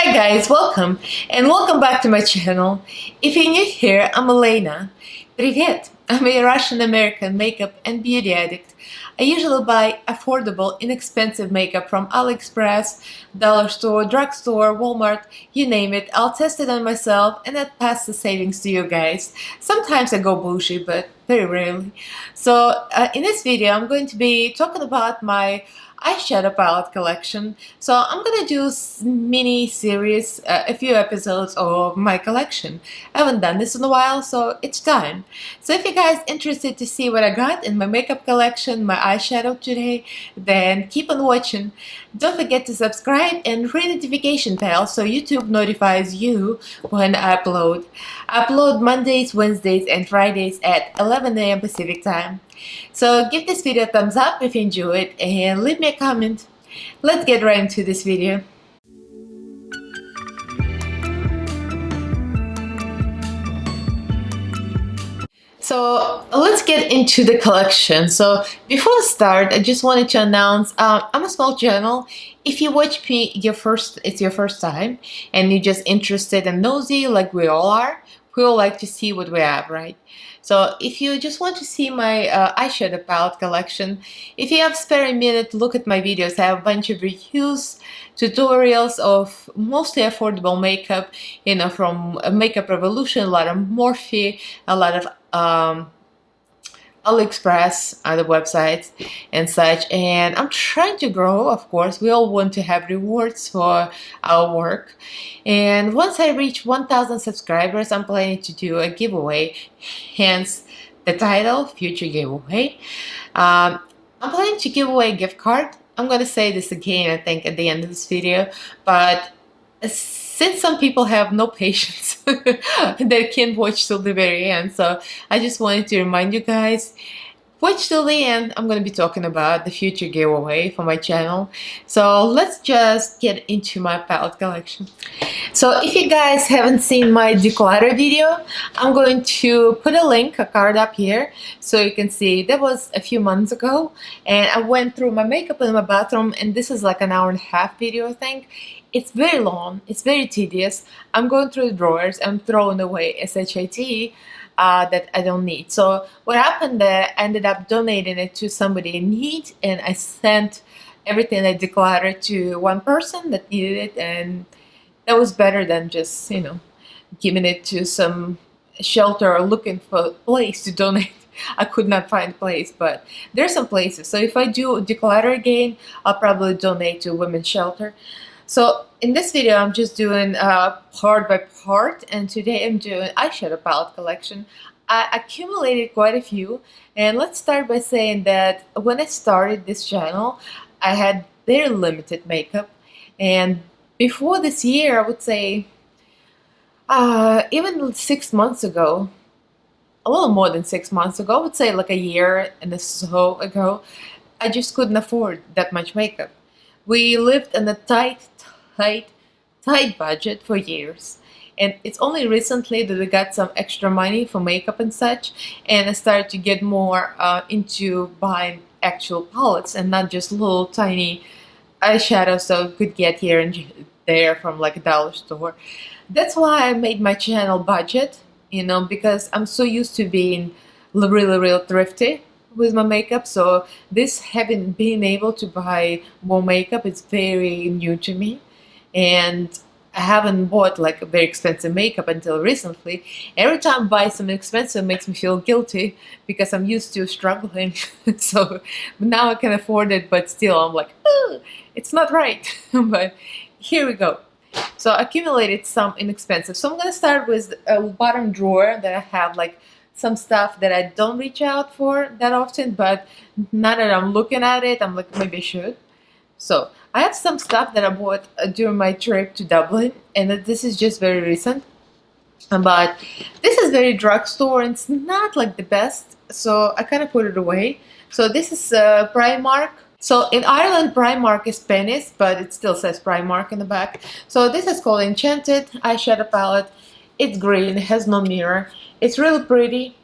Hi guys, welcome and welcome back to my channel. If you're new here, I'm Elaina. Привет! I'm a Russian-American makeup and beauty addict. I usually buy affordable, inexpensive makeup from AliExpress, dollar store, drugstore, Walmart, you name it. I'll test it on myself and then pass the savings to you guys. Sometimes I go bougie, but very rarely. So in this video, I'm going to be talking about my eyeshadow palette collection. So I'm gonna do mini series, a few episodes of my collection. I haven't done this in a while, so it's time. So if you guys interested to see what I got in my makeup collection, my eyeshadow today, then keep on watching. Don't forget to subscribe and ring the notification bell so YouTube notifies you when I upload. I upload Mondays, Wednesdays, and Fridays at 11 AM Pacific time. So give this video a thumbs up if you enjoy it and leave me a comment. Let's get right into this video. So let's get into the collection. So before I start, I just wanted to announce I'm a small channel. If you watch me it's your first time and you're just interested and nosy like we all are, we all like to see what we have, right? So if you just want to see my eyeshadow palette collection, if you have spare a minute, look at my videos. I have a bunch of reviews, tutorials of mostly affordable makeup, you know, from Makeup Revolution, a lot of Morphe, a lot of AliExpress, other websites and such. And I'm trying to grow, of course. We all want to have rewards for our work. And once I reach 1,000 subscribers, I'm planning to do a giveaway, hence the title, Future Giveaway. I'm planning to give away a gift card. I'm going to say this again, I think, at the end of this video, but since some people have no patience, they can't watch till the very end, so I just wanted to remind you guys, watch till the end. I'm going to be talking about the future giveaway for my channel. So let's just get into my palette collection. So if you guys haven't seen my declutter video, I'm going to put a link, a card up here, so you can see. That was a few months ago, and I went through my makeup in my bathroom, and this is like an hour and a half video, I think. It's very long, it's very tedious. I'm going through the drawers, I'm throwing away SHIT that I don't need. So what happened there, I ended up donating it to somebody in need, and I sent everything I decluttered to one person that needed it, and that was better than just, you know, giving it to some shelter or looking for a place to donate. I could not find a place, but there's some places. So if I do declutter again, I'll probably donate to a women's shelter. So in this video, I'm just doing part by part, and today I'm doing eyeshadow palette collection. I accumulated quite a few, and let's start by saying that when I started this channel, I had very limited makeup, and before this year, I would say even 6 months ago, a little more than 6 months ago, I would say like a year and so ago, I just couldn't afford that much makeup. We lived in a tight budget for years, and it's only recently that we got some extra money for makeup and such, and I started to get more into buying actual palettes and not just little tiny eyeshadows that we could get here and there from like a dollar store. That's why I made my channel budget, you know, because I'm so used to being really thrifty with my makeup. So this being able to buy more makeup is very new to me, and I haven't bought like a very expensive makeup until recently. Every time I buy something expensive, it makes me feel guilty because I'm used to struggling. So now I can afford it, but still I'm like, oh, it's not right. But here we go. So I accumulated some inexpensive. So I'm gonna start with a bottom drawer that I have like some stuff that I don't reach out for that often, but now that I'm looking at it, I'm like, maybe I should. So I have some stuff that I bought during my trip to Dublin, and this is just very recent, but this is very drugstore and it's not like the best, so I kind of put it away. So this is Primark. So in Ireland, Primark is pennies, but it still says Primark in the back. So this is called Enchanted eyeshadow palette. It's green, it has no mirror. It's really pretty.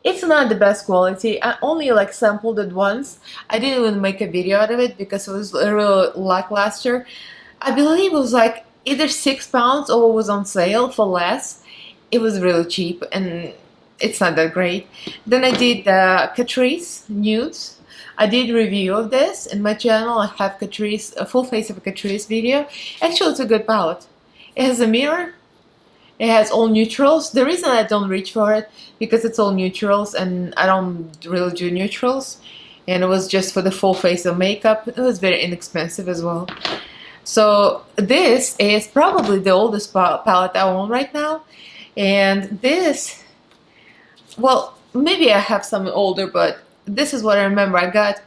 It's not the best quality. I only like sampled it once. I didn't even make a video out of it because it was really lackluster. I believe it was like either £6 or it was on sale for less. It was really cheap and it's not that great. Then I did Catrice Nudes. I did a review of this in my channel. I have Catrice, a full face of a Catrice video. Actually, it's a good palette. It has a mirror. It has all neutrals. The reason I don't reach for it, because it's all neutrals and I don't really do neutrals. And it was just for the full face of makeup. It was very inexpensive as well. So this is probably the oldest palette I own right now. And this, well, maybe I have some older, but this is what I remember. I got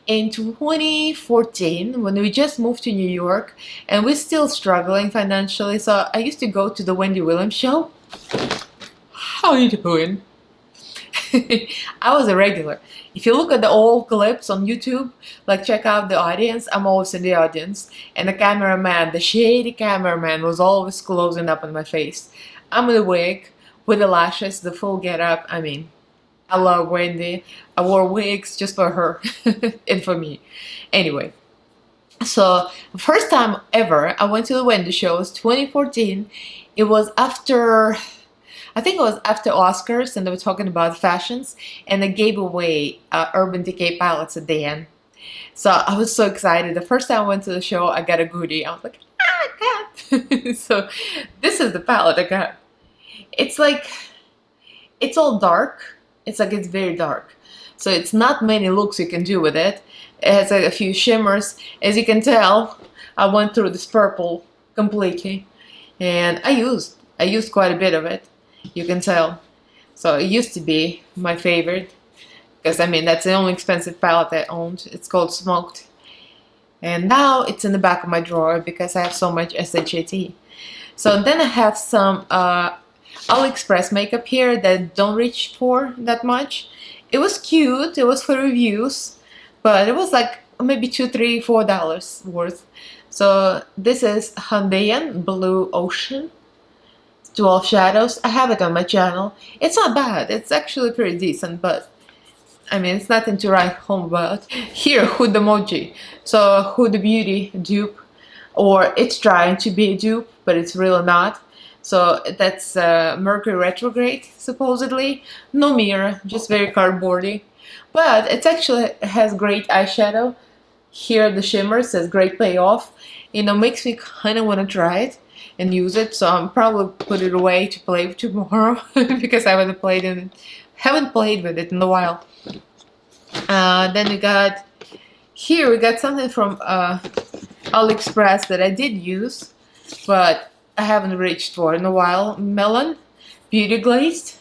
in 2014 when we just moved to New York and we're still struggling financially. So I used to go to the Wendy Williams show. How are you doing? I was a regular. If you look at the old clips on YouTube, like check out the audience, I'm always in the audience. And the cameraman, the shady cameraman, was always closing up on my face. I'm in a wig with the lashes, the full get up. I mean, I love Wendy. I wore wigs just for her and for me. Anyway, so the first time ever I went to the Wendy show was 2014. It was after, I think it was after Oscars, and they were talking about fashions, and they gave away Urban Decay palettes at the end. So I was so excited. The first time I went to the show, I got a goodie. I was like, ah, God. So this is the palette I got. It's like, it's all dark. It's like, it's very dark. So it's not many looks you can do with it. It has like a few shimmers. As you can tell, I went through this purple completely. And I used quite a bit of it. You can tell. So it used to be my favorite. Because I mean, that's the only expensive palette I owned. It's called Smoked. And now it's in the back of my drawer because I have so much SHAT. So then I have some AliExpress makeup here that don't reach for that much. It was cute, it was for reviews, but it was like maybe $2, $3, $4 worth. So this is Hyundai Blue Ocean 12 shadows. I have it on my channel. It's not bad, it's actually pretty decent, but I mean, it's nothing to write home about. Here, Huda Emoji. So Huda Beauty dupe, or it's trying to be a dupe, but it's really not. So that's Mercury retrograde, supposedly. No mirror, just very cardboardy. But it actually has great eyeshadow. Here the shimmer says great payoff. You know, makes me kind of want to try it and use it. So I'm probably put it away to play with tomorrow because I haven't played with it in a while. Then we got here. We got something from AliExpress that I did use, but I haven't reached for in a while. Melon Beauty Glazed.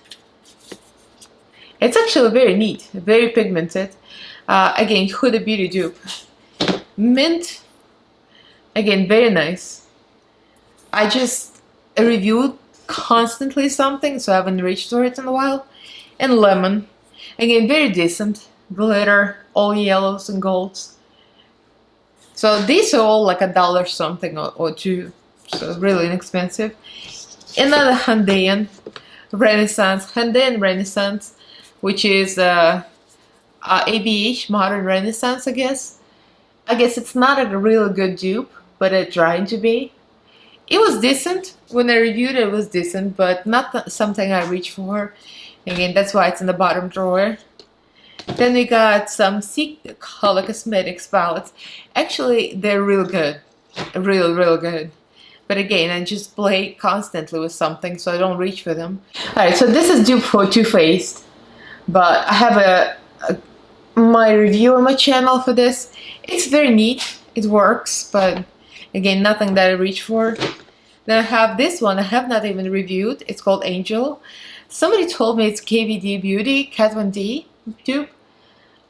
It's actually very neat, very pigmented. Again, Huda Beauty dupe. Mint. Again, very nice. I just reviewed constantly something, so I haven't reached for it in a while. And Lemon. Again, very decent. Glitter, all yellows and golds. So these are all like $1 something or two. So really inexpensive. Another Hyundai Renaissance, which is ABH Modern Renaissance, I guess. I guess it's not a really good dupe, but it's trying to be. It was decent. When I reviewed it, it was decent, but not something I reach for. Again, that's why it's in the bottom drawer. Then we got some Color Cosmetics palettes. Actually, they're real good. Real good. But again, I just play constantly with something, so I don't reach for them. Alright, so this is dupe for Too Faced. But I have my review on my channel for this. It's very neat. It works, but again, nothing that I reach for. Then I have this one I have not even reviewed. It's called Angel. Somebody told me it's KVD Beauty, Kat Von D dupe.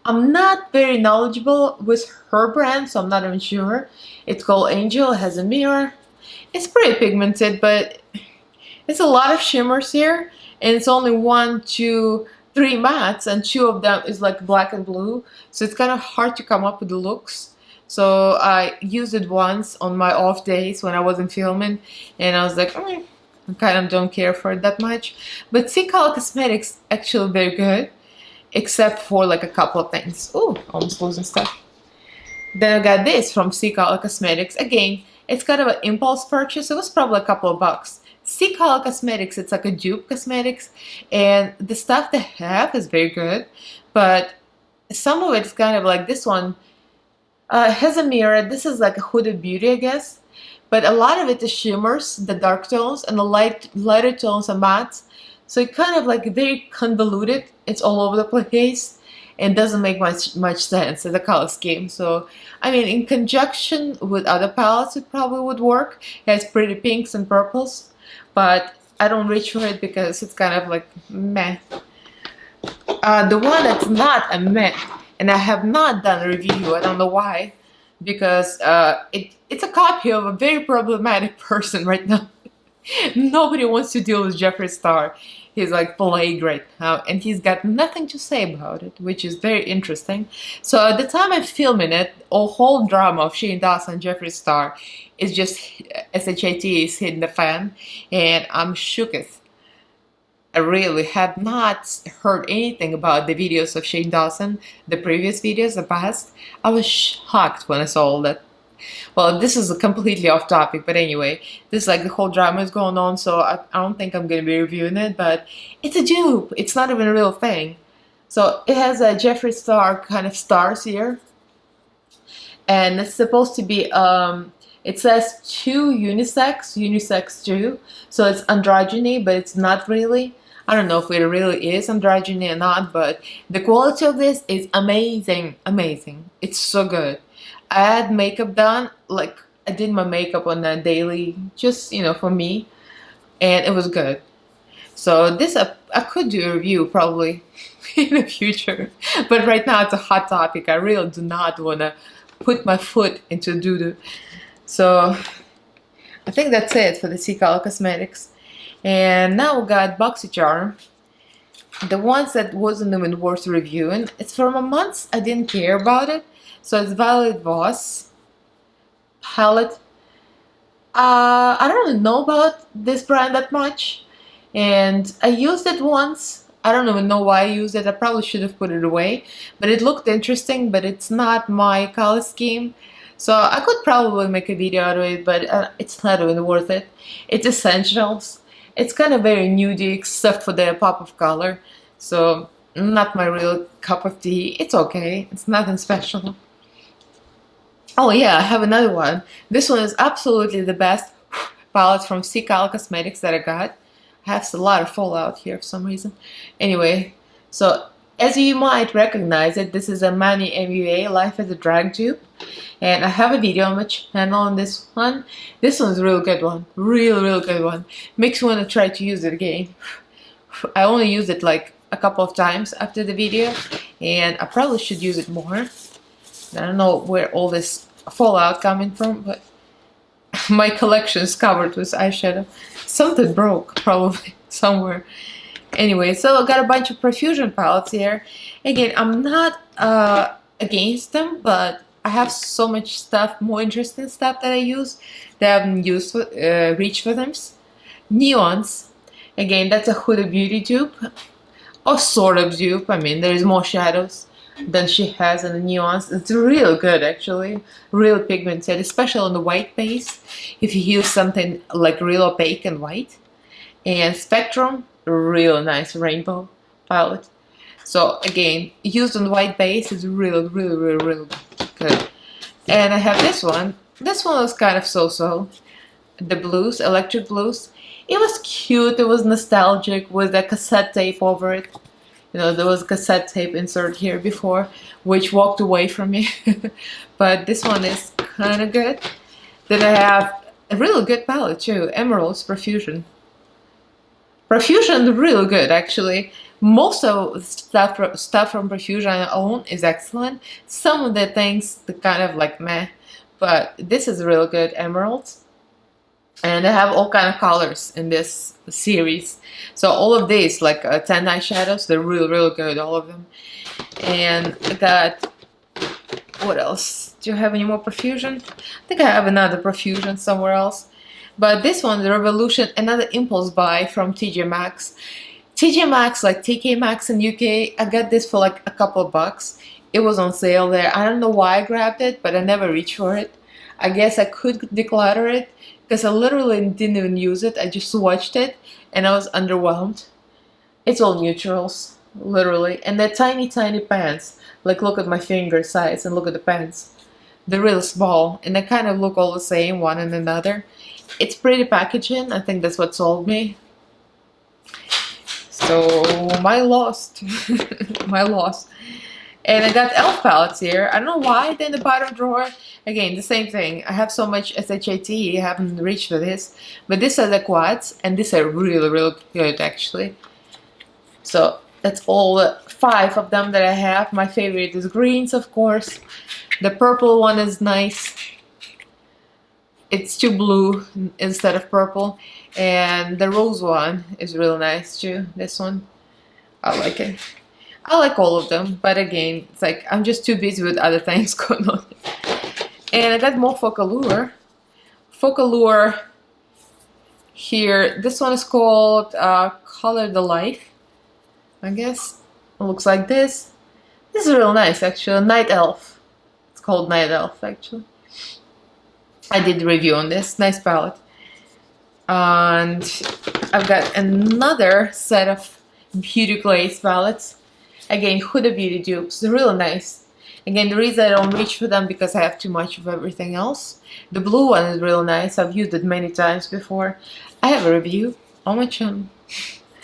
I'm not very knowledgeable with her brand, so I'm not even sure. It's called Angel. It has a mirror. It's pretty pigmented, but it's a lot of shimmers here, and it's only 1, 2, 3 mattes, and 2 of them is like black and blue, so it's kind of hard to come up with the looks. So I used it once on my off days when I wasn't filming, and I was like, I kind of don't care for it that much. But Color Cosmetics actually very good, except for like a couple of things. Oh, almost losing stuff. Then I got this from Color Cosmetics. Again, It's kind of an impulse purchase. It was probably a couple of bucks. Color Cosmetics, it's like a dupe cosmetics, and the stuff they have is very good, but some of it's kind of like this one has a mirror. This is like a Huda Beauty, I guess, but a lot of it is shimmers, the dark tones, and the lighter tones are mattes. So it kind of like very convoluted. It's all over the place and doesn't make much sense as a color scheme. So I mean, in conjunction with other palettes, it probably would work. It has pretty pinks and purples, but I don't reach for it because it's kind of like meh. The one that's not a meh, and I have not done a review, I don't know why, because it's a copy of a very problematic person right now. Nobody wants to deal with Jeffree Star. He's like plagued right now, and he's got nothing to say about it, which is very interesting. So at the time I'm filming it, a whole drama of Shane Dawson and Jeffree Star is just SHIT is hitting the fan, and I'm shooketh. I really have not heard anything about the videos of Shane Dawson, the previous videos, the past. I was shocked when I saw all that. Well, this is completely off topic, but anyway, this is like the whole drama is going on, so I don't think I'm going to be reviewing it, but it's a dupe. It's not even a real thing. So it has a Jeffree Star kind of stars here, and it's supposed to be, it says 2 unisex 2, so it's androgyny, but it's not really. I don't know if it really is androgyny or not, but the quality of this is amazing, amazing. It's so good. I had makeup done, like I did my makeup on a daily, just, you know, for me, and it was good. So this, I could do a review probably in the future, but right now it's a hot topic. I really do not want to put my foot into doo-doo. So I think that's it for the Color Cosmetics. And now we got BoxyCharm. The ones that wasn't even worth reviewing. It's from a month I didn't care about it. So it's Violet Voss palette. I don't really know about this brand that much, and I used it once. I don't even know why I used it. I probably should have put it away, but it looked interesting, but it's not my color scheme. So I could probably make a video out of it, but it's not even worth it. It's essentials. It's kind of very nudie except for the pop of color. So not my real cup of tea. It's okay. It's nothing special. Oh yeah, I have another one. This one is absolutely the best palette from Color Cosmetics that I got. I have a lot of fallout here for some reason. Anyway, so as you might recognize it, this is a Manny MUA Life as a Drag dupe. And I have a video on my channel on this one. This one's a real good one. Real good one. Makes me want to try to use it again. I only used it like a couple of times after the video, and I probably should use it more. I don't know where all this fallout coming from, but my collection is covered with eyeshadow. Something broke probably somewhere. Anyway, so I got a bunch of Profusion palettes here. Again, I'm not against them, but I have so much stuff, more interesting stuff that I use that I haven't used for, reached for them. Neons. Again, that's a Huda Beauty dupe. Or sort of dupe. I mean, there is more shadows than she has in the neons. It's real good, actually. Real pigmented, especially on the white base. If you use something like real opaque and white. And Spectrum, real nice rainbow palette. So again, used on the white base is real good. And I have this one. This one was kind of so-so. The blues, electric blues. It was cute, it was nostalgic with a cassette tape over it. You know, there was a cassette tape insert here before, which walked away from me. But this one is kind of good. Then I have a really good palette too, Emeralds Profusion. Profusion is really good, actually. Most of the stuff from Profusion I own is excellent. Some of the things are kind of like meh, but this is really good, Emeralds. And I have all kind of colors in this series. So all of these, like 10 eyeshadows, they're real good, all of them. And I got, what else? Do you have any more Profusion? I think I have another Profusion somewhere else. But this one, the Revolution, another impulse buy from TJ Maxx. TJ Maxx, like TK Maxx in UK, I got this for like a couple of bucks. It was on sale there. I don't know why I grabbed it, but I never reached for it. I guess I could declutter it because I literally didn't even use it. I just swatched it and I was underwhelmed. It's all neutrals, literally. And they're tiny, tiny pans. Like, look at my finger size and look at the pans. They're really small and they kind of look all the same, one and another. It's pretty packaging. I think that's what sold me. So, my loss. My loss. And I got e.l.f. palettes here. I don't know why they're in the bottom drawer. Again, the same thing. I have so much SHAT, I haven't reached for this. But these are the quads, and these are really, really good, actually. So, that's all 5 of them that I have. My favorite is greens, of course. The purple one is nice. It's too blue instead of purple. And the rose one is really nice, too. This one. I like it. I like all of them, but again, it's like I'm just too busy with other things going on. And I got more Focallure. Focallure here. This one is called Color the Life, I guess. It looks like this. This is real nice, actually. Night Elf. It's called Night Elf, actually. I did a review on this. Nice palette. And I've got another set of Beauty Glaze palettes. Again, Huda Beauty dupes. They're really nice. Again, the reason I don't reach for them because I have too much of everything else. The blue one is really nice. I've used it many times before. I have a review on my channel.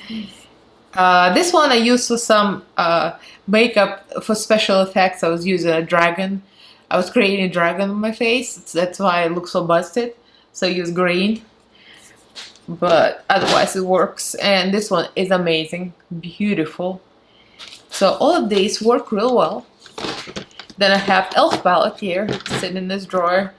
This one I used for some makeup for special effects. I was using a dragon. I was creating a dragon on my face. That's why it looks so busted. So I use green. But otherwise it works. And this one is amazing. Beautiful. So all of these work real well. Then I have e.l.f. palette here, sitting in this drawer.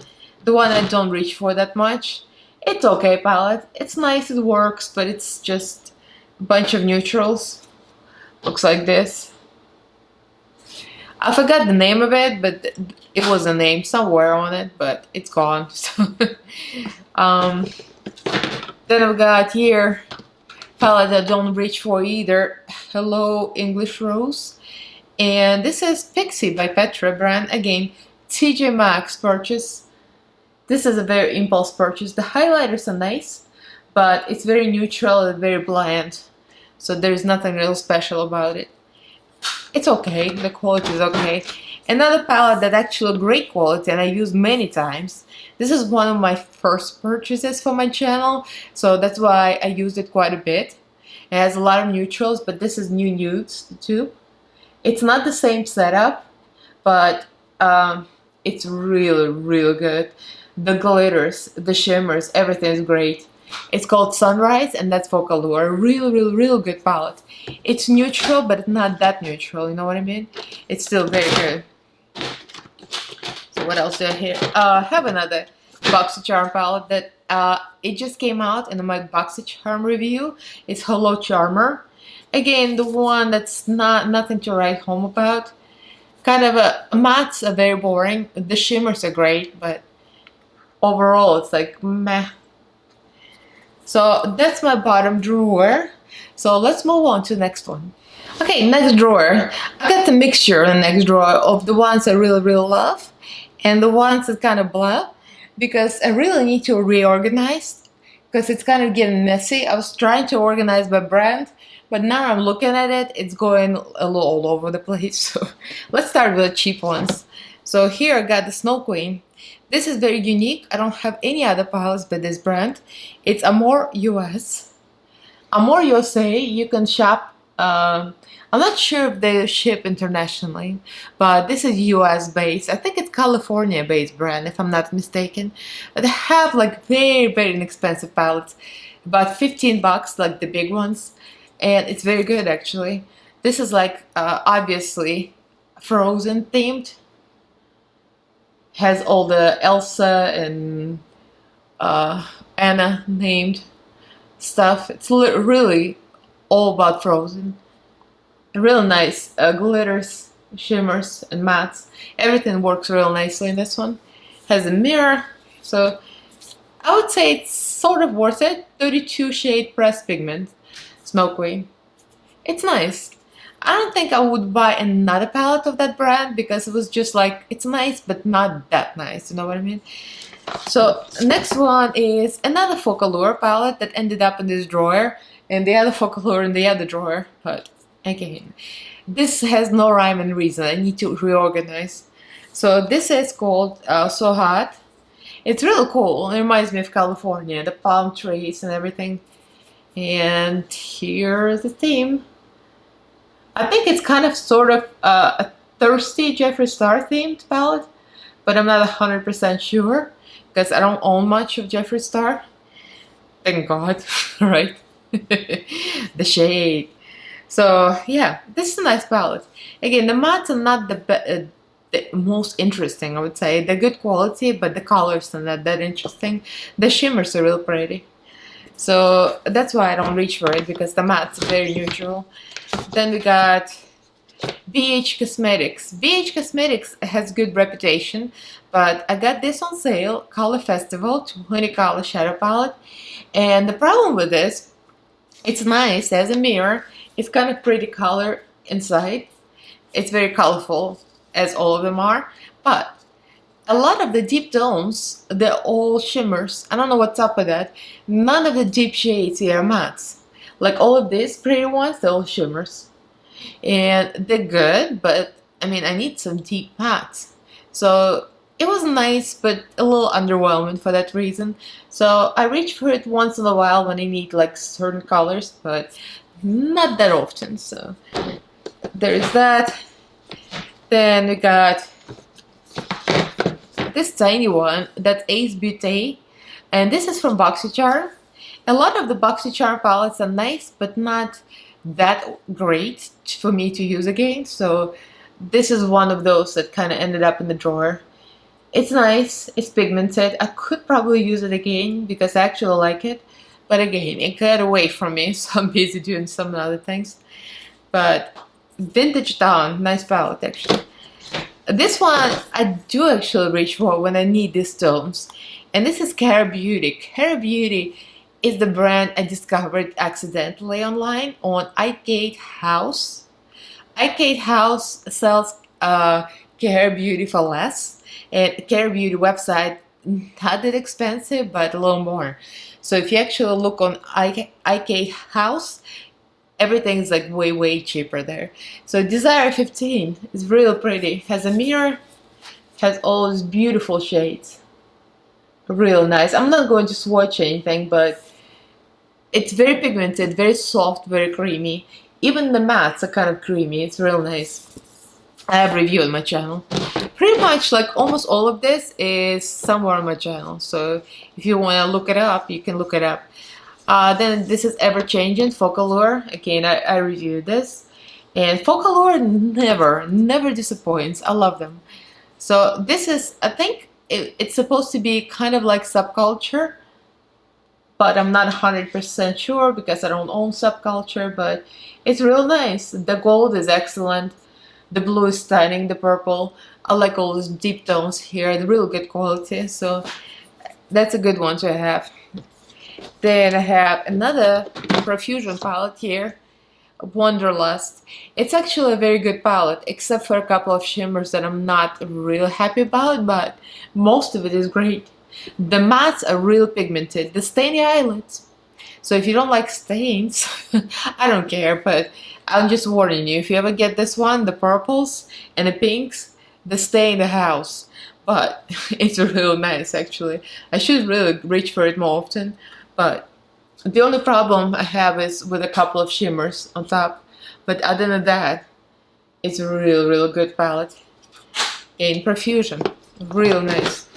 The one I don't reach for that much. It's okay palette. It's nice, it works, but it's just a bunch of neutrals. Looks like this. I forgot the name of it, but it was a name somewhere on it, but it's gone. So, then I've got here palette I don't reach for either. Hello English Rose. And this is Pixie by Petra brand. Again, TJ Maxx purchase. This is a very impulse purchase. The highlighters are nice, but it's very neutral and very bland. So there's nothing real special about it. It's okay. The quality is okay. Another palette that actually great quality and I use many times. This is one of my first purchases for my channel. So that's why I used it quite a bit. It has a lot of neutrals, but this is New Nudes too. It's not the same setup, but it's really, really good. The glitters, the shimmers, everything is great. It's called Sunrise, and that's Focallure. Really, really, really good palette. It's neutral, but it's not that neutral, you know what I mean? It's still very good. So what else do I have another BoxyCharm palette that it just came out in my BoxyCharm review. It's Hello Charmer. Again, the one that's nothing to write home about. Kind of mattes are very boring. The shimmers are great, but overall it's like meh. So that's my bottom drawer. So let's move on to the next one. Okay, next drawer. I got the mixture in the next drawer of the ones I really, really love and the ones that kind of blah, because I really need to reorganize because it's kind of getting messy. I was trying to organize by brand, but now I'm looking at it, it's going a little all over the place. So let's start with the cheap ones. So here I got the Snow Queen. This is very unique. I don't have any other palettes but this brand. It's Amore US. Amore USA, you can shop. I'm not sure if they ship internationally, but this is US based. I think it's California based brand if I'm not mistaken. But they have like very, very inexpensive palettes. About 15 bucks, like the big ones. And it's very good actually. This is like obviously Frozen themed. Has all the Elsa and Anna named stuff. It's really all about Frozen. Real nice glitters, shimmers, and mattes. Everything works real nicely in this one. Has a mirror, so I would say it's sort of worth it. 32 shade pressed pigment, Snow Queen. It's nice. I don't think I would buy another palette of that brand because it was just like, it's nice, but not that nice. You know what I mean? So next one is another Focallure palette that ended up in this drawer, and the other Focallure in the other drawer. But again, this has no rhyme and reason. I need to reorganize. So this is called So Hot. It's really cool. It reminds me of California, the palm trees and everything. And here's the theme. I think it's kind of sort of a thirsty Jeffree Star themed palette, but I'm not 100% sure because I don't own much of Jeffree Star. Thank God, right? The shade. So yeah, this is a nice palette. Again, the mattes are not the most interesting, I would say. They're good quality, but the colors are not that interesting. The shimmers are real pretty. So that's why I don't reach for it, because the mattes are very neutral. Then we got BH Cosmetics. BH Cosmetics has good reputation, but I got this on sale, Color Festival 20 color shadow palette. And the problem with this, it's nice as a mirror. It's kind of pretty color inside. It's very colorful, as all of them are, but a lot of the deep tones, they're all shimmers. I don't know what's up with that. None of the deep shades here are mattes. Like all of these pretty ones, they're all shimmers. And they're good, but I mean, I need some deep mattes. So it was nice, but a little underwhelming for that reason. So I reach for it once in a while when I need like certain colors, but not that often. So there's that. Then we got this tiny one, that's Ace Beauté, and this is from BoxyCharm. A lot of the BoxyCharm palettes are nice, but not that great for me to use again, so this is one of those that kind of ended up in the drawer. It's nice, it's pigmented. I could probably use it again because I actually like it, but again, it got away from me, so I'm busy doing some other things. But Vintage Dawn, nice palette actually. This one I do actually reach for when I need these tones, and this is Cara Beauty. Cara Beauty is the brand I discovered accidentally online on iKate House. iKate House sells Cara Beauty for less, and Cara Beauty website not that expensive, but a little more. So if you actually look on iKate House, everything's like way cheaper there. So Desire 15 is real pretty. Has a mirror, has all these beautiful shades. Real nice. I'm not going to swatch anything, but it's very pigmented, very soft, very creamy. Even the mattes are kind of creamy. It's real nice. I have review on my channel. Pretty much like almost all of this is somewhere on my channel. So if you want to look it up, you can look it up. Then this is Ever Changing Focallure. Again, I reviewed this, and Focallure never disappoints. I love them. So this is, I think it's supposed to be kind of like Subculture, but I'm not 100% sure because I don't own Subculture, but it's real nice. The gold is excellent. The blue is stunning. The purple, I like all these deep tones here. They're real good quality, so that's a good one to have. Then I have another Profusion palette here, Wanderlust. It's actually a very good palette, except for a couple of shimmers that I'm not really happy about, but most of it is great. The mattes are real pigmented, the stainy eyelids. So if you don't like stains, I don't care, but I'm just warning you, if you ever get this one, the purples and the pinks, they stay in the house. But it's real nice actually. I should really reach for it more often. But the only problem I have is with a couple of shimmers on top. But other than that, it's a real good palette. In Profusion, real nice.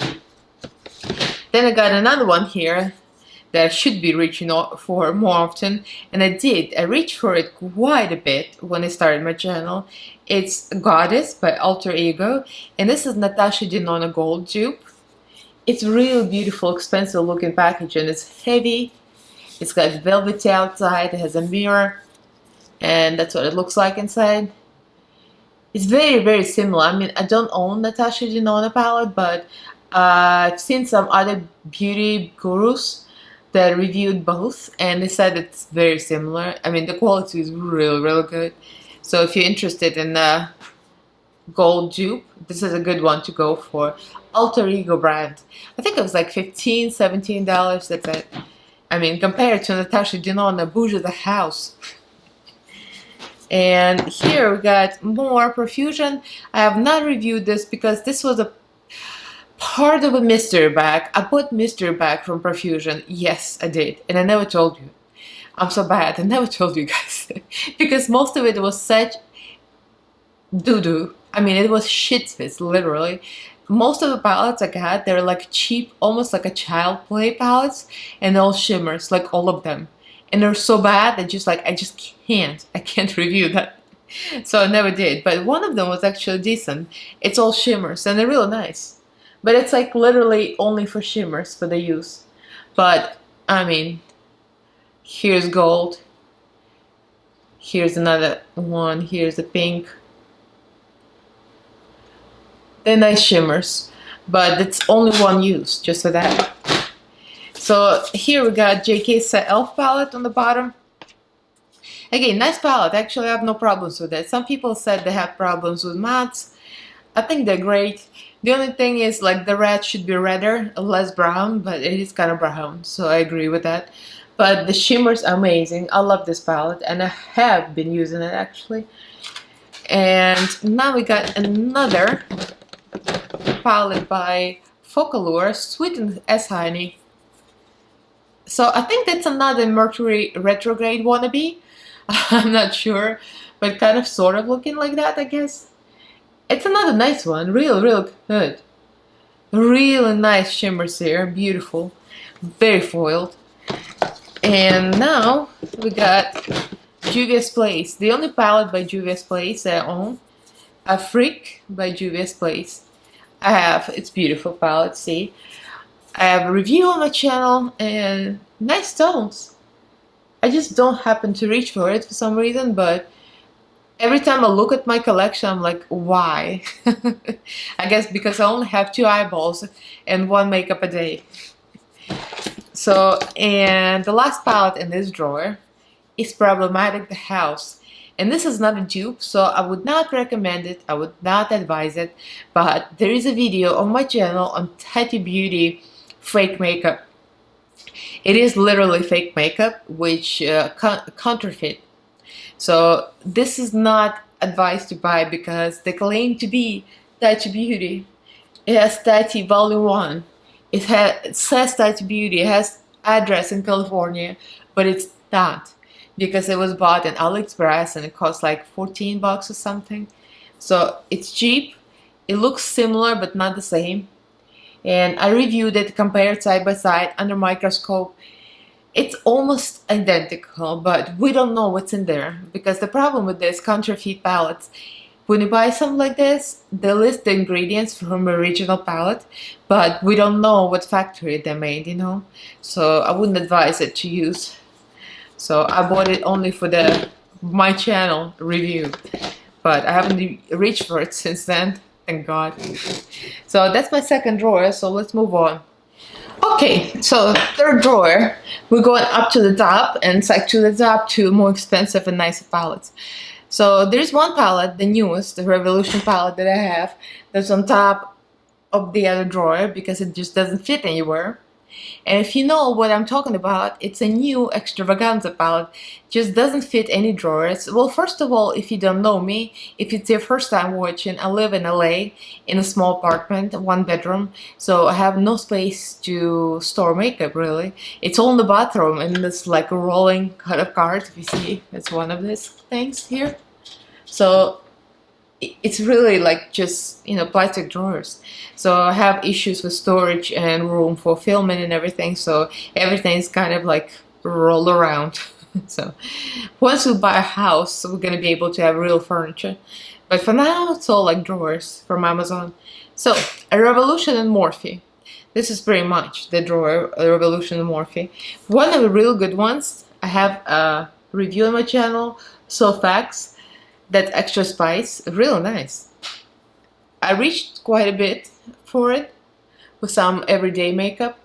Then I got another one here that I should be reaching for more often, and I did. I reached for it quite a bit when I started my channel. It's Goddess by Alter Ego, and this is Natasha Denona Gold dupe. It's real beautiful, expensive looking package, and it's heavy. It's got velvety outside, it has a mirror, and that's what it looks like inside. It's very similar. I mean, I don't own Natasha Denona palette, but I've seen some other beauty gurus that reviewed both, and they said it's very similar. I mean, the quality is real good. So if you're interested in a gold dupe, this is a good one to go for. Alter Ego brand. I think it was like $15, $17. That's it. I mean, compared to Natasha Denona, Bougie the House. And here we got more Profusion. I have not reviewed this because this was a part of a mystery bag. I bought mystery bag from Profusion. Yes, I did. And I never told you. I'm so bad. I never told you guys. Because most of it was such doo-doo. I mean, it was shit-fits, literally. Most of the palettes I got, they're like cheap, almost like a child play palettes. And all shimmers, like all of them. And they're so bad that just like, I can't review that. So I never did. But one of them was actually decent. It's all shimmers and they're really nice. But it's like literally only for shimmers for the use. But I mean, here's gold. Here's another one. Here's the pink. They're nice shimmers. But it's only one use, just for that. So here we got JK's Elf palette on the bottom. Again, nice palette. Actually, I have no problems with it. Some people said they have problems with mattes. I think they're great. The only thing is like the red should be redder, less brown, but it is kind of brown. So I agree with that. But the shimmer's amazing. I love this palette and I have been using it actually. And now we got another palette by Focallure, Sweet as Honey. So I think that's another Mercury retrograde wannabe. I'm not sure, but kind of sort of looking like that, I guess. It's another nice one, real good. Really nice shimmers here, beautiful, very foiled. And now we got Juvia's Place, the only palette by Juvia's Place that I own. A Freak by Juvia's Place. I have, it's beautiful palette, see. I have a review on my channel and nice tones. I just don't happen to reach for it for some reason, but every time I look at my collection, I'm like, why? I guess because I only have 2 eyeballs and 1 makeup a day. So, and the last palette in this drawer is Problematic the House. And this is not a dupe, so I would not recommend it, I would not advise it, but there is a video on my channel on Tati Beauty fake makeup. It is literally fake makeup, which counterfeit. So this is not advised to buy because they claim to be Tati Beauty. It has Tati Volume 1. It says Tati Beauty. It has address in California, but it's not because it was bought in AliExpress and it cost like 14 bucks or something. So it's cheap. It looks similar but not the same. And I reviewed it, compared side by side under microscope. It's almost identical, but we don't know what's in there. Because the problem with this counterfeit palettes, when you buy something like this, they list the ingredients from original palette, but we don't know what factory they made, you know. So I wouldn't advise it to use. So I bought it only for my channel review, but I haven't reached for it since then. Thank God. So that's my second drawer, so let's move on. Okay, so third drawer, we're going up to the top, and it's actually the top to more expensive and nicer palettes. So there's one palette, the newest, the Revolution palette that I have, that's on top of the other drawer because it just doesn't fit anywhere. And if you know what I'm talking about, it's a new Extravaganza palette. Just doesn't fit any drawers. Well, first of all, if you don't know me, if it's your first time watching, I live in LA in a small apartment, 1 bedroom. So I have no space to store makeup, really. It's all in the bathroom, and it's like a rolling cut of cards. If you see, it's one of these things here. So it's really like just, you know, plastic drawers. So I have issues with storage and room for filming and everything, so everything is kind of like rolled around. So once we buy a house, we're gonna be able to have real furniture, but for now it's all like drawers from Amazon. So a Revolution and Morphe. This is pretty much the drawer, a Revolution and Morphe. One of the real good ones, I have a review on my channel, Sulfax. That's Extra Spice, real nice. I reached quite a bit for it with some everyday makeup.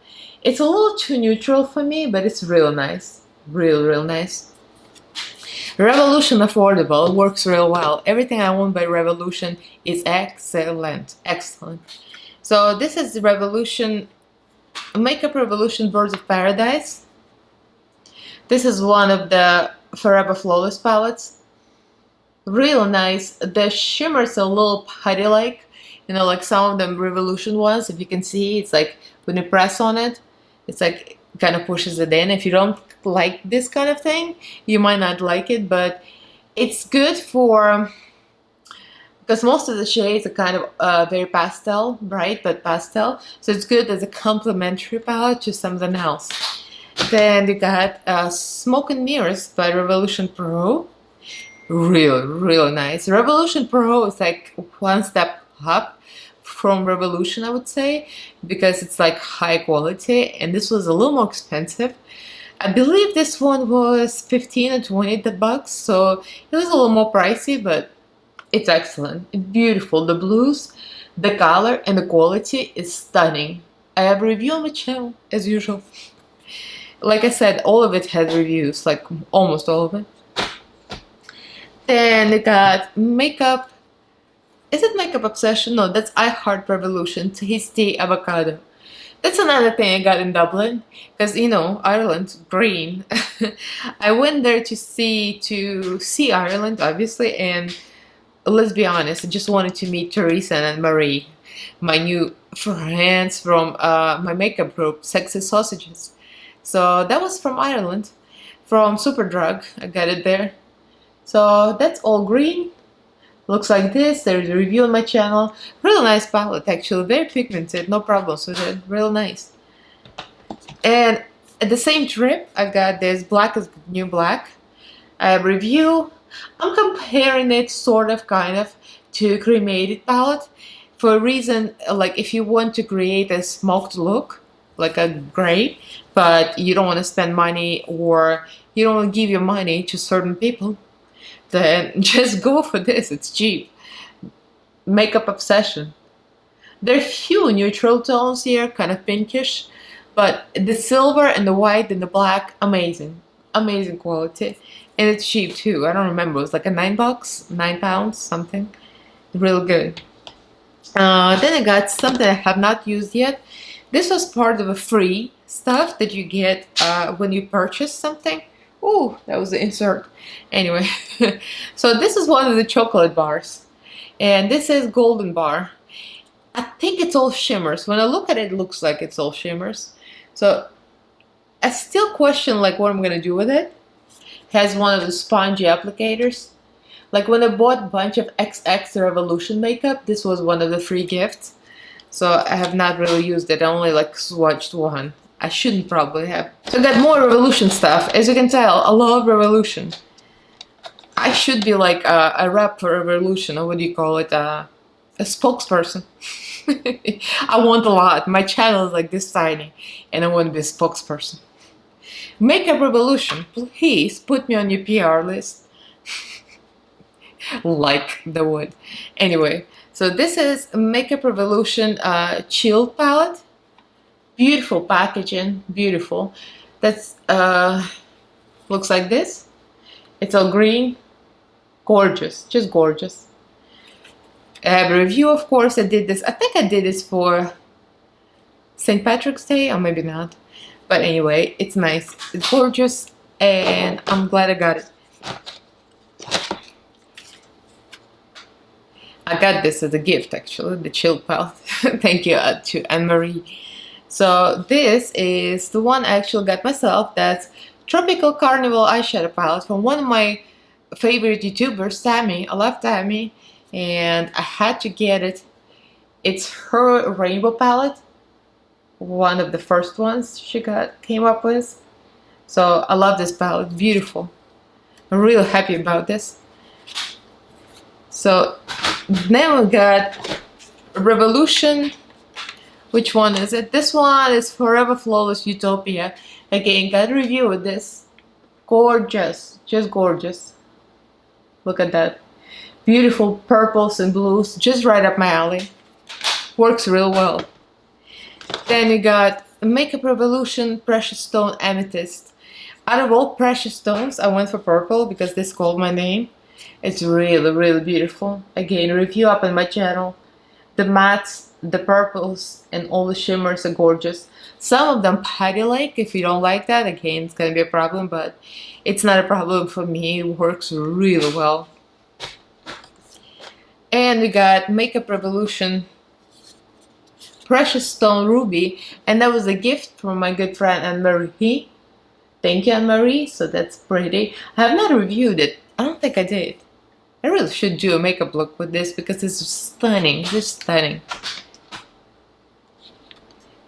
It's a little too neutral for me, but it's real nice, real nice. Revolution affordable, works real well. Everything I own by Revolution is excellent, excellent. So this is the Revolution, Makeup Revolution Birds of Paradise. This is one of the Forever Flawless palettes. Real nice. The shimmer's a little putty-like, you know, like some of them Revolution ones. If you can see, it's like when you press on it, it's like kind of pushes it in. If you don't like this kind of thing, you might not like it, but it's good for, because most of the shades are kind of very pastel, bright but pastel, so it's good as a complementary palette to something else. Then you got Smoke and Mirrors by Revolution Pro. Real nice. Revolution Pro is like one step up from Revolution, I would say, because it's like high quality, and this was a little more expensive. I believe this one was 15 or 20 bucks, so it was a little more pricey, but it's excellent. It's beautiful. The blues, the color, and the quality is stunning. I have a review on my channel, as usual. Like I said, all of it has reviews, like almost all of it. Then they got Makeup. Is it Makeup Obsession? No, that's I Heart Revolution Tasty Avocado. That's another thing I got in Dublin, because you know Ireland, green. I went there to see Ireland, obviously, and let's be honest, I just wanted to meet Teresa and Marie, my new friends from my makeup group, Sexy Sausages. So that was from Ireland, from Superdrug. I got it there. So that's all green. Looks like this. There's a review on my channel. Real nice palette, actually. Very pigmented. No problems with it. Real nice. And at the same trip, I got this Black is New Black. I have a review. I'm comparing it sort of, kind of, to Cremated palette. For a reason, like if you want to create a smoked look, like a gray, but you don't want to spend money, or you don't want to give your money to certain people, then just go for this. It's cheap. Makeup Obsession. There are few neutral tones here, kind of pinkish, but the silver and the white and the black, amazing. Amazing quality. And it's cheap too. I don't remember. It was like a £9, £9, something. Real good. Then I got something I have not used yet. This was part of a free stuff that you get when you purchase something. Ooh, that was the insert. Anyway, so this is one of the chocolate bars, and this is Golden Bar. I think it's all shimmers. When I look at it, it looks like it's all shimmers. So I still question like what I'm gonna do with it. It has one of the spongy applicators. Like when I bought a bunch of XX Revolution makeup, this was one of the free gifts. So I have not really used it. I only like swatched one. I shouldn't probably have. So I got more Revolution stuff. As you can tell, I love Revolution. I should be like a rep for Revolution, or what do you call it? A spokesperson. I want a lot. My channel is like this tiny, and I want to be a spokesperson. Makeup Revolution, please put me on your PR list. Like the wood. Anyway, so this is Makeup Revolution Chill palette. Beautiful packaging, beautiful. That's looks like this. It's all green, gorgeous, just gorgeous. I have a review, of course. I did this. I think I did this for St. Patrick's Day, or maybe not. But anyway, it's nice. It's gorgeous, and I'm glad I got it. I got this as a gift, actually, the Chill palette. Thank you to Anne-Marie. So this is the one I actually got myself. That's Tropical Carnival eyeshadow palette from one of my favorite YouTubers, Tammy. I love Tammy, and I had to get it. It's her rainbow palette, one of the first ones she came up with. So I love this palette, beautiful. I'm really happy about this. So then we got Revolution. Which one is it? This one is Forever Flawless Utopia. Again, got a review with this. Gorgeous, just gorgeous. Look at that. Beautiful purples and blues, just right up my alley. Works real well. Then we got Makeup Revolution Precious Stone Amethyst. Out of all precious stones, I went for purple because this called my name. It's really, really beautiful. Again, review up on my channel. The mattes, the purples, and all the shimmers are gorgeous. Some of them patty-like. If you don't like that, again, it's gonna be a problem, but it's not a problem for me. It works really well. And we got Makeup Revolution Precious Stone Ruby, and that was a gift from my good friend Anne-Marie. Thank you, Anne-Marie. So that's pretty. I have not reviewed it. I don't think I did. I really should do a makeup look with this because it's stunning, just stunning.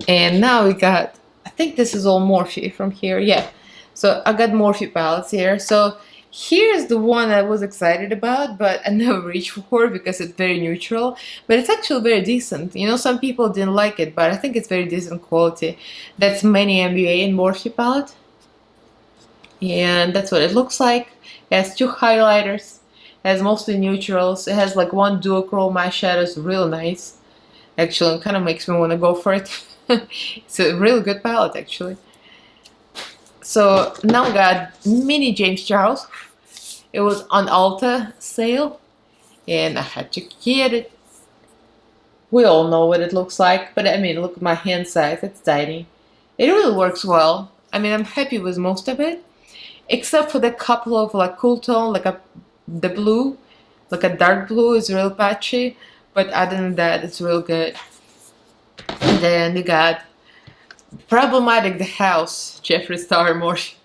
And now we got, I think this is all Morphe from here, yeah. So I got Morphe palettes here. So here's the one I was excited about, but I never reached for because it's very neutral. But it's actually very decent. You know, some people didn't like it, but I think it's very decent quality. That's Many MBA in Morphe palette. And that's what it looks like. It has 2 highlighters. It has mostly neutrals. It has like 1 duochrome eyeshadow. It's real nice. Actually, it kind of makes me want to go for it. It's a really good palette, actually. So now we got Mini James Charles. It was on Ulta sale, and I had to get it. We all know what it looks like, but I mean, look at my hand size. It's tiny. It really works well. I mean, I'm happy with most of it, except for the couple of like cool tone, like the blue, like a dark blue is real patchy, but other than that, it's real good. And then we got Problematic the House, Jeffree Star Morphe.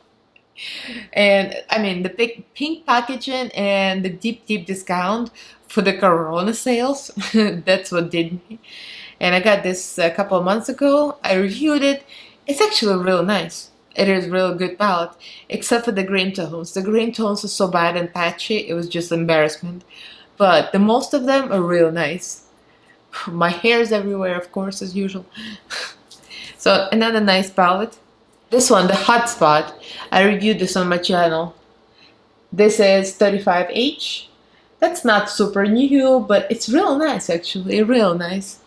And I mean, the big pink packaging and the deep discount for the Corona sales, that's what did me. And I got this a couple of months ago. I reviewed it. It's actually real nice. It is real good palette, except for the green tones. The green tones are so bad and patchy, it was just embarrassment. But the most of them are real nice. My hair is everywhere, of course, as usual. So another nice palette. This one, the Hotspot, I reviewed this on my channel. This is 35H. That's not super new, but it's real nice actually, real nice.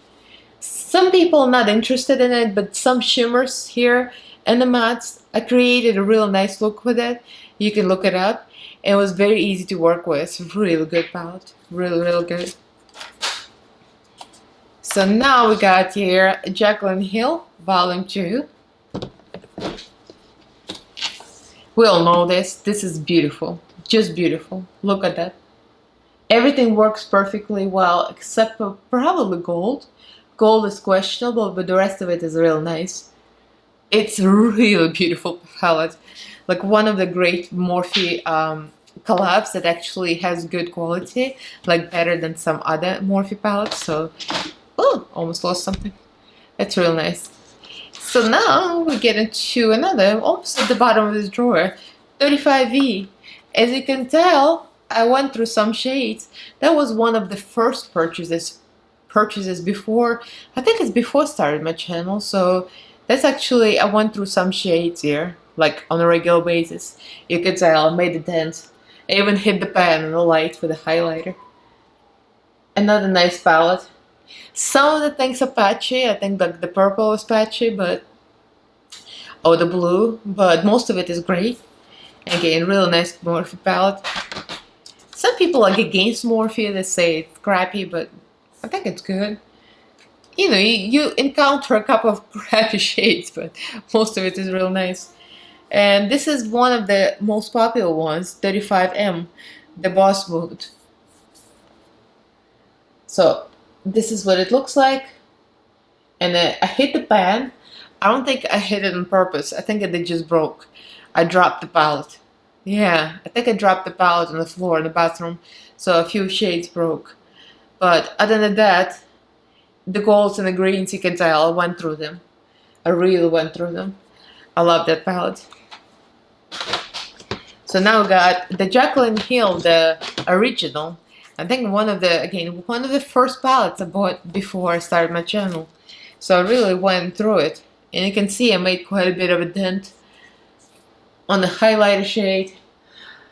Some people are not interested in it, but some shimmers here and the mattes, I created a real nice look with it. You can look it up. It was very easy to work with. Really good palette. Real good. So now we got here Jaclyn Hill, Volume 2. We all know this. This is beautiful. Just beautiful. Look at that. Everything works perfectly well except for probably gold. Gold is questionable, but the rest of it is real nice. It's a really beautiful palette. Like one of the great Morphe collabs that actually has good quality, like better than some other Morphe palettes. So, oh, almost lost something. That's real nice. So now we get into another, almost at the bottom of this drawer, 35V. As you can tell, I went through some shades. That was one of the first purchases before, I think it's before I started my channel. So that's actually, I went through some shades here, like on a regular basis. You can tell I made a dent. I even hit the pan and the light with a highlighter. Another nice palette. Some of the things are patchy. I think the purple is patchy, but or the blue, but most of it is great. Again, real nice Morphe palette. Some people are against Morphe. They say it's crappy, but I think it's good. You know, you encounter a couple of crappy shades, but most of it is real nice. And this is one of the most popular ones, 35M, the Boss Mood. So this is what it looks like. And I hit the pan. I don't think I hit it on purpose. I think it just broke. I dropped the palette. Yeah, I think I dropped the palette on the floor in the bathroom. So a few shades broke. But other than that, the golds and the greens, you can tell, I went through them. I really went through them. I love that palette. So now we got the Jaclyn Hill, the original. I think one of the first palettes I bought before I started my channel. So I really went through it. And you can see I made quite a bit of a dent on the highlighter shade.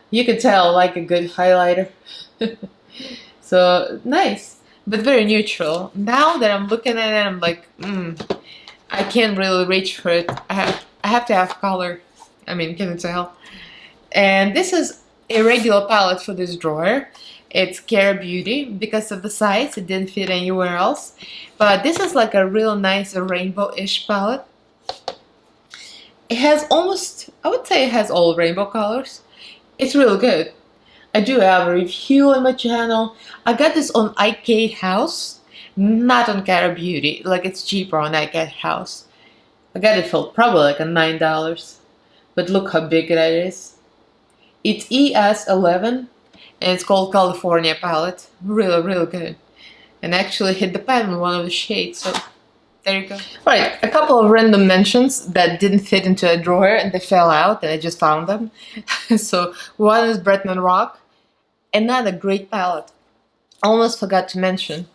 You can tell I like a good highlighter. So nice, but very neutral. Now that I'm looking at it, I'm like, I can't really reach for it. I have to have color. I mean, can you tell? And this is a regular palette for this drawer. It's Care Beauty. Because of the size, it didn't fit anywhere else. But this is like a real nice rainbow-ish palette. It has almost, I would say it has all rainbow colors. It's real good. I do have a review on my channel. I got this on iCade House, not on Care Beauty. Like, it's cheaper on iCade House. I got it for probably like a $9. But look how big that is. It's ES11 and it's called California palette. Really, really good. And actually hit the pen with one of the shades, so there you go. Alright, a couple of random mentions that didn't fit into a drawer and they fell out and I just found them. So one is Bretman Rock. Another great palette. Almost forgot to mention.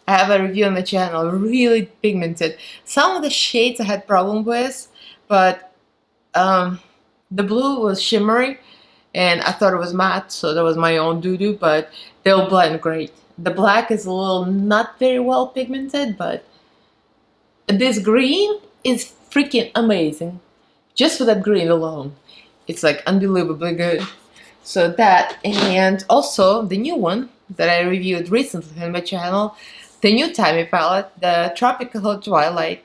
I have a review on the channel, really pigmented. Some of the shades I had problem with, but the blue was shimmery and I thought it was matte, so that was my own doo-doo, but they'll blend great. The black is a little not very well pigmented, but this green is freaking amazing. Just for that green alone, it's like unbelievably good. So that, and also the new one that I reviewed recently on my channel, the new Tammy palette, the Tropical Twilight.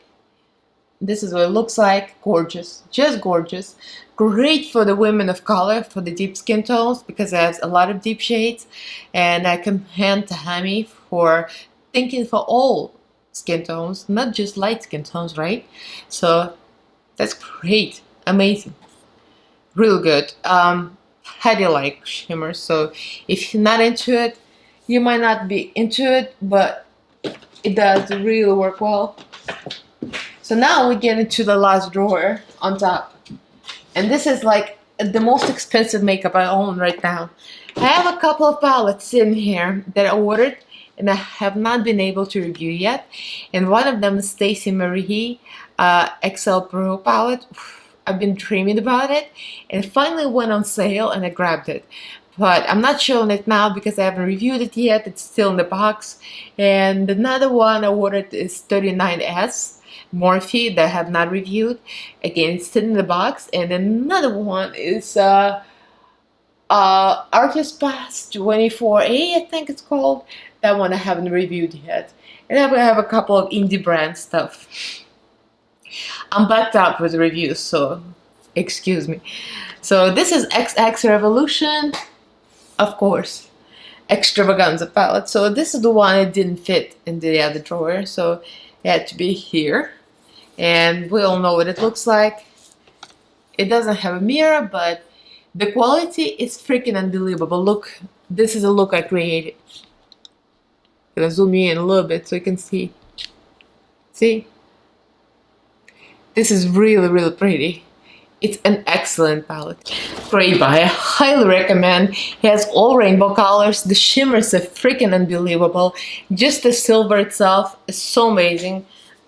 This is what it looks like. Gorgeous, just gorgeous. Great for the women of color, for the deep skin tones, because it has a lot of deep shades. And I commend Tammy for thinking for all skin tones, not just light skin tones, right? So that's great, amazing, real good. Highly like shimmer, so if you're not into it, you might not be into it, but it does really work well. So now we get into the last drawer on top, and this is like the most expensive makeup I own right now. I have a couple of palettes in here that I ordered and I have not been able to review yet, and one of them is Stacey Marie XL Pro palette. I've been dreaming about it and it finally went on sale and I grabbed it, but I'm not showing it now because I haven't reviewed it yet. It's still in the box. And another one I ordered is 39S Morphe that I have not reviewed. Again, it's still in the box. And another one is Artist Pass 24A, I think it's called. That one I haven't reviewed yet. And I have a couple of indie brand stuff. I'm backed up with reviews, so excuse me. So this is XX Revolution, of course, Extravaganza palette. So this is the one that didn't fit in the other drawer, so it had to be here. And we all know what it looks like. It doesn't have a mirror, but the quality is freaking unbelievable. Look, this is a look I created. I'm gonna zoom in a little bit so you can see. See? This is really, really pretty. It's an excellent palette. Great buy. I highly recommend. It has all rainbow colors. The shimmers are freaking unbelievable. Just the silver itself is so amazing.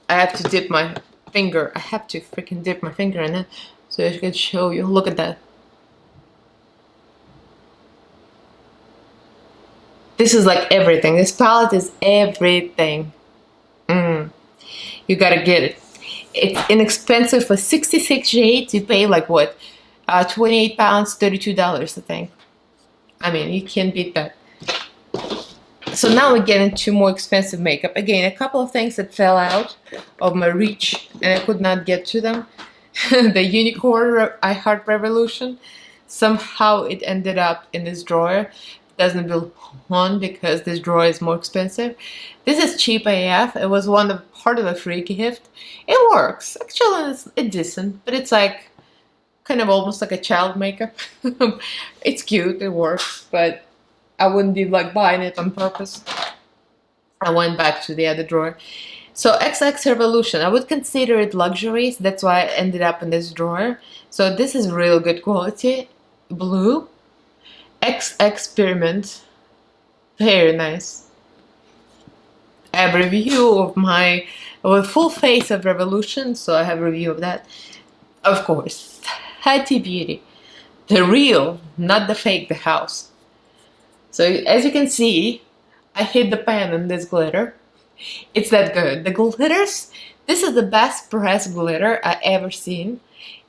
I have to dip my finger. I have to freaking dip my finger in it so I can show you. Look at that. This is like everything. This palette is everything. You gotta get it. It's inexpensive for 66 shades. You pay like what? 28 pounds, $32, I think. I mean, you can't beat that. So now we get into more expensive makeup. Again, a couple of things that fell out of my reach and I could not get to them. The Unicorn I Heart Revolution. Somehow it ended up in this drawer. Doesn't belong because this drawer is more expensive. This is cheap AF. It was part of a free gift. It works. Actually, it's decent, but it's like kind of almost like a child makeup. It's cute. It works, but I wouldn't be like buying it on purpose. I went back to the other drawer. So XX Revolution, I would consider it luxuries. That's why I ended up in this drawer. So this is real good quality. Blue. X Experiment, very nice. I have a review of my full face of Revolution, so I have a review of that. Of course, Fenty Beauty, the real, not the fake, the house. So as you can see, I hit the pan on this glitter. It's that good. The glitters, this is the best pressed glitter I ever seen.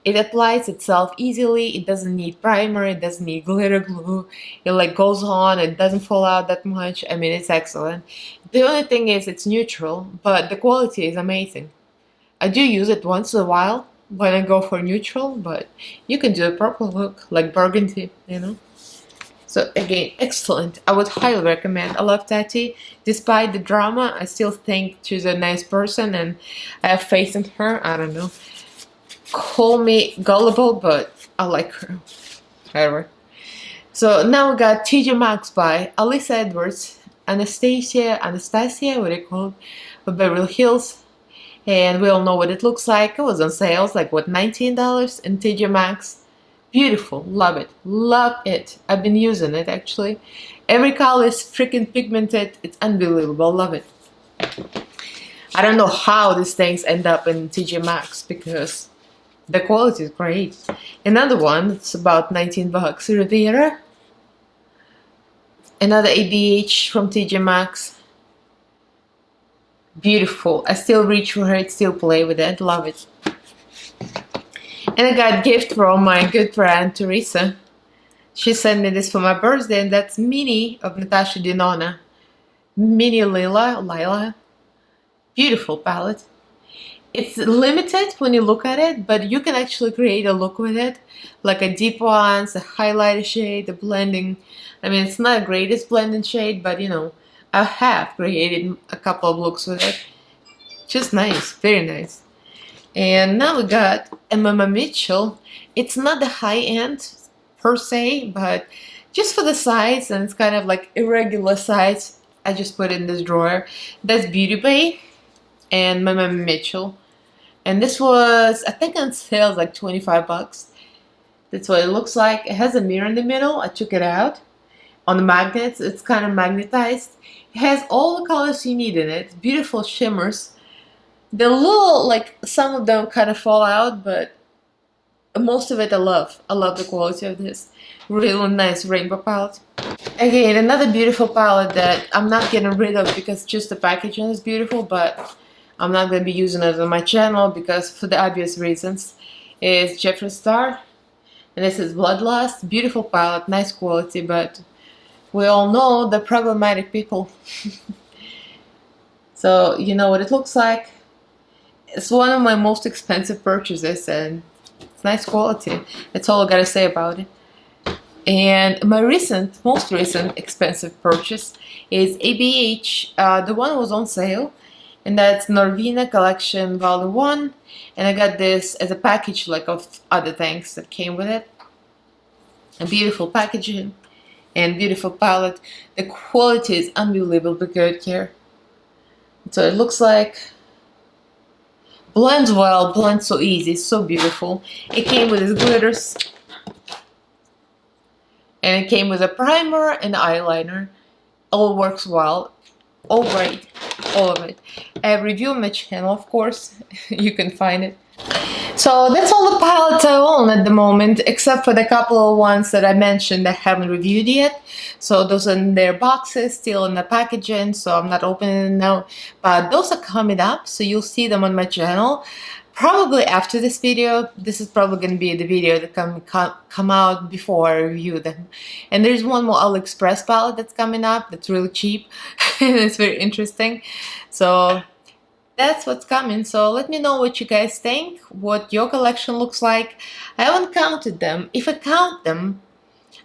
It applies itself easily. It doesn't need primer. It doesn't need glitter glue. It like goes on. It doesn't fall out that much. I mean, it's excellent. The only thing is it's neutral, but the quality is amazing. I do use it once in a while when I go for neutral, but you can do a purple look like burgundy, you know. So again, excellent. I would highly recommend. I love Tati. Despite the drama, I still think she's a nice person and I have faith in her. I don't know. Call me gullible, but I like her. However. So now we got TJ Maxx by Alyssa Edwards, Anastasia, what do you call it? Of Beverly Hills. And we all know what it looks like. It was on sales, like what, $19 in TJ Maxx. Beautiful, love it, love it. I've been using it actually. Every color is freaking pigmented. It's unbelievable, love it. I don't know how these things end up in TJ Maxx because the quality is great. Another one, it's about 19 bucks. Riviera. Another ABH from TJ Maxx. Beautiful. I still reach for it, still play with it, love it. And I got a gift from my good friend Teresa. She sent me this for my birthday, and that's Mini of Natasha Denona. Mini Lila. Beautiful palette. It's limited when you look at it, but you can actually create a look with it. Like a deep ones, a highlighter shade, a blending. I mean, it's not the greatest blending shade, but you know, I have created a couple of looks with it. Just nice, very nice. And now we got Emma Mitchell. It's not the high end per se, but just for the size, and it's kind of like irregular size, I just put it in this drawer. That's Beauty Bay and Emma Mitchell. And this was, I think on sale, like 25 bucks. That's what it looks like. It has a mirror in the middle. I took it out. On the magnets, it's kind of magnetized. It has all the colors you need in it. Beautiful shimmers. The little, like, some of them kind of fall out, but most of it I love. I love the quality of this. Really nice rainbow palette. Again, another beautiful palette that I'm not getting rid of because just the packaging is beautiful, but I'm not going to be using it on my channel because for the obvious reasons. Is Jeffree Star. And this is Bloodlust. Beautiful palette, nice quality, but we all know the problematic people. So, you know what it looks like. It's one of my most expensive purchases and it's nice quality. That's all I gotta say about it. And my most recent expensive purchase is ABH. The one was on sale, and that's Norvina Collection Volume 1. And I got this as a package like of other things that came with it. A beautiful packaging and beautiful palette. The quality is unbelievably good here. So it looks like. Blends well, blends so easy, so beautiful. It came with its glitters. And it came with a primer and eyeliner. All works well. All great. All of it. I have reviewed on my channel, of course. You can find it. So that's all the palettes I own at the moment, except for the couple of ones that I mentioned that I haven't reviewed yet. So those are in their boxes, still in the packaging, so I'm not opening them now. But those are coming up, so you'll see them on my channel. Probably after this video. This is probably going to be the video that come out before I review them. And there's one more AliExpress palette that's coming up that's really cheap and it's very interesting. So that's what's coming. So let me know what you guys think, what your collection looks like. I haven't counted them. If I count them,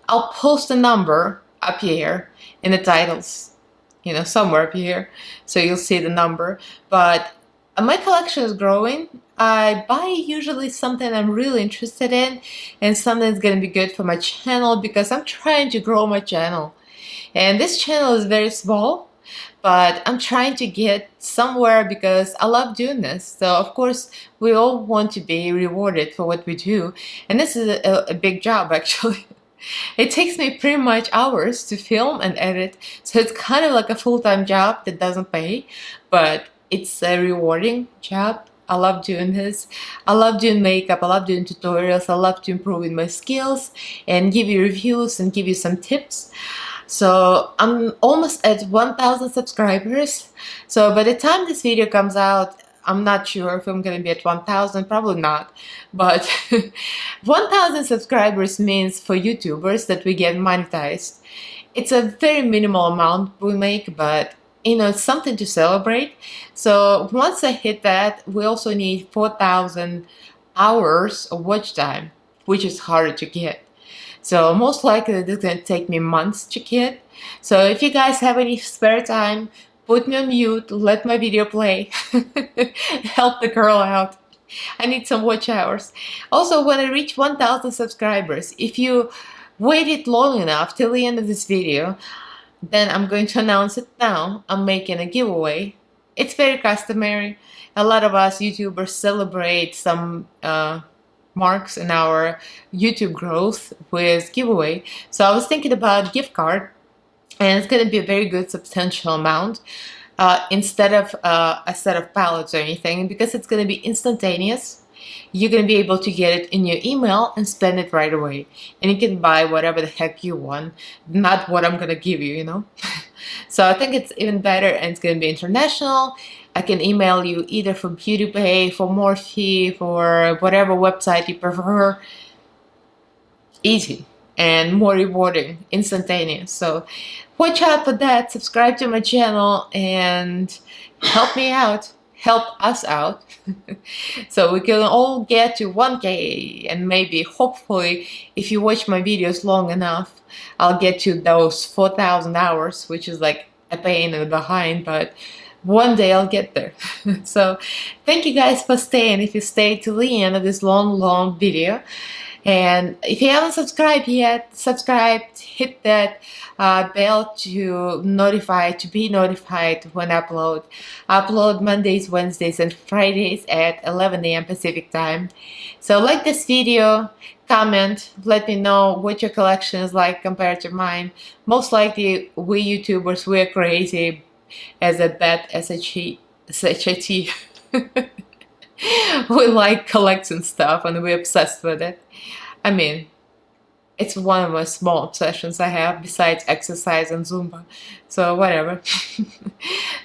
I'll post a number up here in the titles, you know, somewhere up here, so you'll see the number. But my collection is growing. I buy usually something I'm really interested in and something that's going to be good for my channel because I'm trying to grow my channel. And this channel is very small, but I'm trying to get somewhere because I love doing this. So of course we all want to be rewarded for what we do, and this is a big job actually. It takes me pretty much hours to film and edit, so it's kind of like a full-time job that doesn't pay, but it's a rewarding job. I love doing this. I love doing makeup. I love doing tutorials. I love to improve in my skills and give you reviews and give you some tips. So I'm almost at 1,000 subscribers. So by the time this video comes out, I'm not sure if I'm gonna be at 1,000, probably not. But 1,000 subscribers means for YouTubers that we get monetized. It's a very minimal amount we make, but you know, it's something to celebrate. So once I hit that, we also need 4,000 hours of watch time, which is harder to get. So most likely it's going to take me months to get. So if you guys have any spare time, put me on mute, let my video play. Help the girl out. I need some watch hours. Also, when I reach 1,000 subscribers, if you waited long enough till the end of this video, then I'm going to announce it now. I'm making a giveaway. It's very customary. A lot of us YouTubers celebrate some marks in our YouTube growth with giveaway. So I was thinking about gift card, and it's going to be a very good substantial amount instead of a set of palettes or anything, because it's going to be instantaneous. You're going to be able to get it in your email and spend it right away. And you can buy whatever the heck you want, not what I'm going to give you, you know. So I think it's even better, and it's going to be international. I can email you either for BeautyPay, for Morphe, for whatever website you prefer. Easy and more rewarding, instantaneous. So watch out for that. Subscribe to my channel and help me out. Help us out. So we can all get to 1K, and maybe, hopefully, if you watch my videos long enough, I'll get to those 4,000 hours, which is like a pain in the behind, but one day I'll get there. So thank you guys for staying, if you stayed to the end of this long video. And if you haven't subscribed yet, subscribe, hit that bell to be notified when I upload. I upload Mondays, Wednesdays, and Fridays at 11 AM Pacific time. So like this video, comment, let me know what your collection is like compared to mine. Most likely, we YouTubers, we're crazy as a bad SHIT. We like collecting stuff, and we're obsessed with it. I mean, it's one of my small obsessions I have besides exercise and Zumba. So whatever.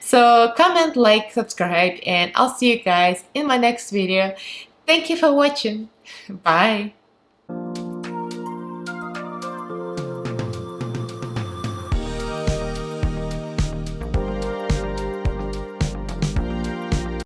So comment, like, subscribe, and I'll see you guys in my next video. Thank you for watching. Bye.